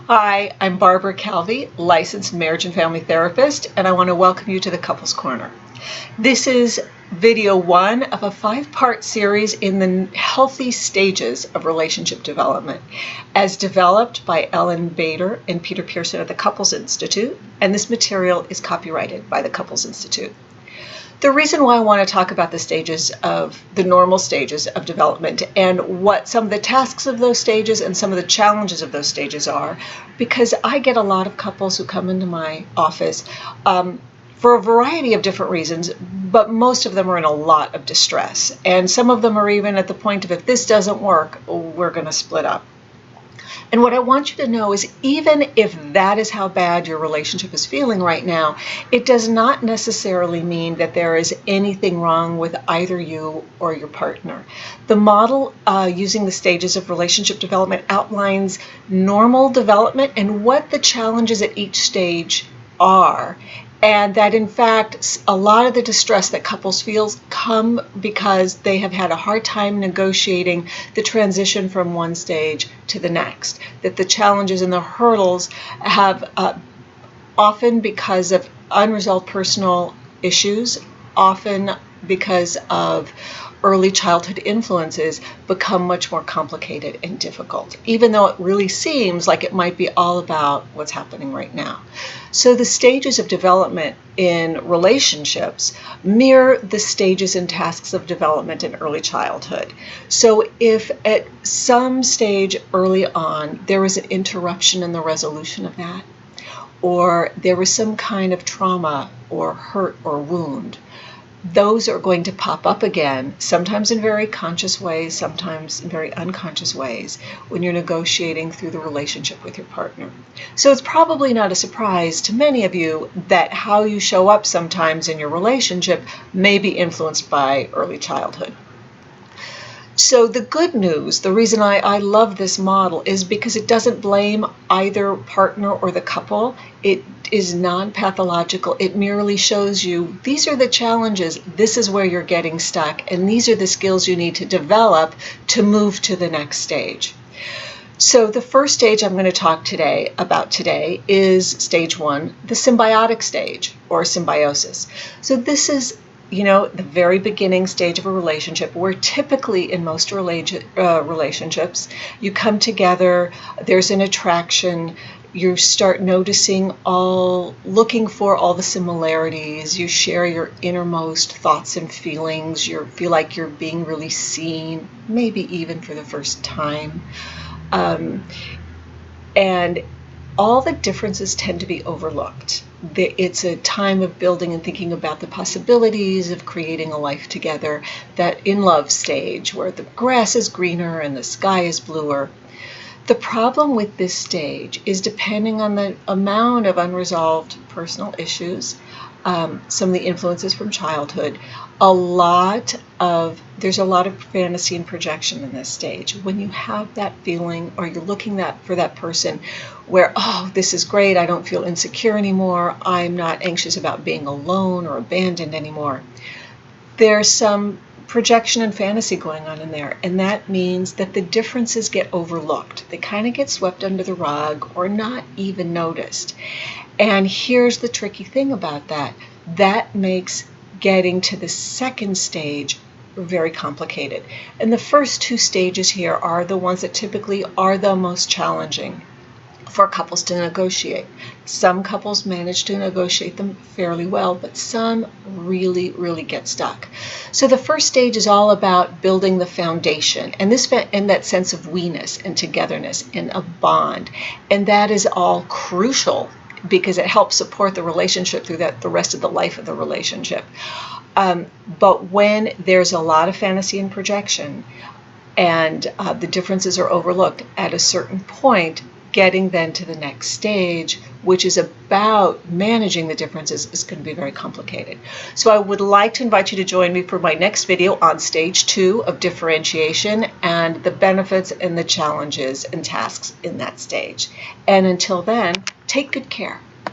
Hi, I'm Barbara Calvi, licensed marriage and family therapist, and I want to welcome you to the Couples Corner. This is video one of a 5-part series in the healthy stages of relationship development, as developed by Ellen Bader and Peter Pearson at the Couples Institute, and this material is copyrighted by the Couples Institute. The reason why I want to talk about the normal stages of development and what some of the tasks of those stages and some of the challenges of those stages are, because I get a lot of couples who come into my office for a variety of different reasons, but most of them are in a lot of distress. And some of them are even at the point of, if this doesn't work, we're going to split up. And what I want you to know is, even if that is how bad your relationship is feeling right now, it does not necessarily mean that there is anything wrong with either you or your partner. The model using the stages of relationship development outlines normal development and what the challenges at each stage are. And that, in fact, a lot of the distress that couples feel come because they have had a hard time negotiating the transition from one stage to the next. That the challenges and the hurdles have often because of unresolved personal issues, often because of early childhood influences, become much more complicated and difficult, even though it really seems like it might be all about what's happening right now. So the stages of development in relationships mirror the stages and tasks of development in early childhood. So if at some stage early on there was an interruption in the resolution of that, or there was some kind of trauma or hurt or wound, those are going to pop up again, sometimes in very conscious ways, sometimes in very unconscious ways, when you're negotiating through the relationship with your partner. So it's probably not a surprise to many of you that how you show up sometimes in your relationship may be influenced by early childhood. So the good news, the reason I love this model, is because it doesn't blame either partner or the couple. It is non-pathological. It merely shows you, these are the challenges, this is where you're getting stuck, and these are the skills you need to develop to move to the next stage. So the first stage I'm going to talk about today is stage one, the symbiotic stage, or symbiosis. So this is the very beginning stage of a relationship, where typically in most relationships, you come together, there's an attraction, you start looking for all the similarities, you share your innermost thoughts and feelings, you feel like you're being really seen, maybe even for the first time. And all the differences tend to be overlooked. It's a time of building and thinking about the possibilities of creating a life together, that in love stage where the grass is greener and the sky is bluer. The problem with this stage is, depending on the amount of unresolved personal issues, some of the influences from childhood, there's a lot of fantasy and projection in this stage. When you have that feeling, or you're looking for that person where, oh, this is great, I don't feel insecure anymore, I'm not anxious about being alone or abandoned anymore, there's some projection and fantasy going on in there, and that means that the differences get overlooked. They kind of get swept under the rug or not even noticed. And here's the tricky thing about that. That makes getting to the second stage very complicated. And the first two stages here are the ones that typically are the most challenging for couples to negotiate. Some couples manage to negotiate them fairly well, but some really, really get stuck. So the first stage is all about building the foundation, and that sense of we-ness and togetherness and a bond. And that is all crucial because it helps support the relationship through the rest of the life of the relationship. But when there's a lot of fantasy and projection, and the differences are overlooked, at a certain point, getting then to the next stage, which is about managing the differences, is going to be very complicated. So I would like to invite you to join me for my next video on stage 2 of differentiation and the benefits and the challenges and tasks in that stage. And until then, take good care.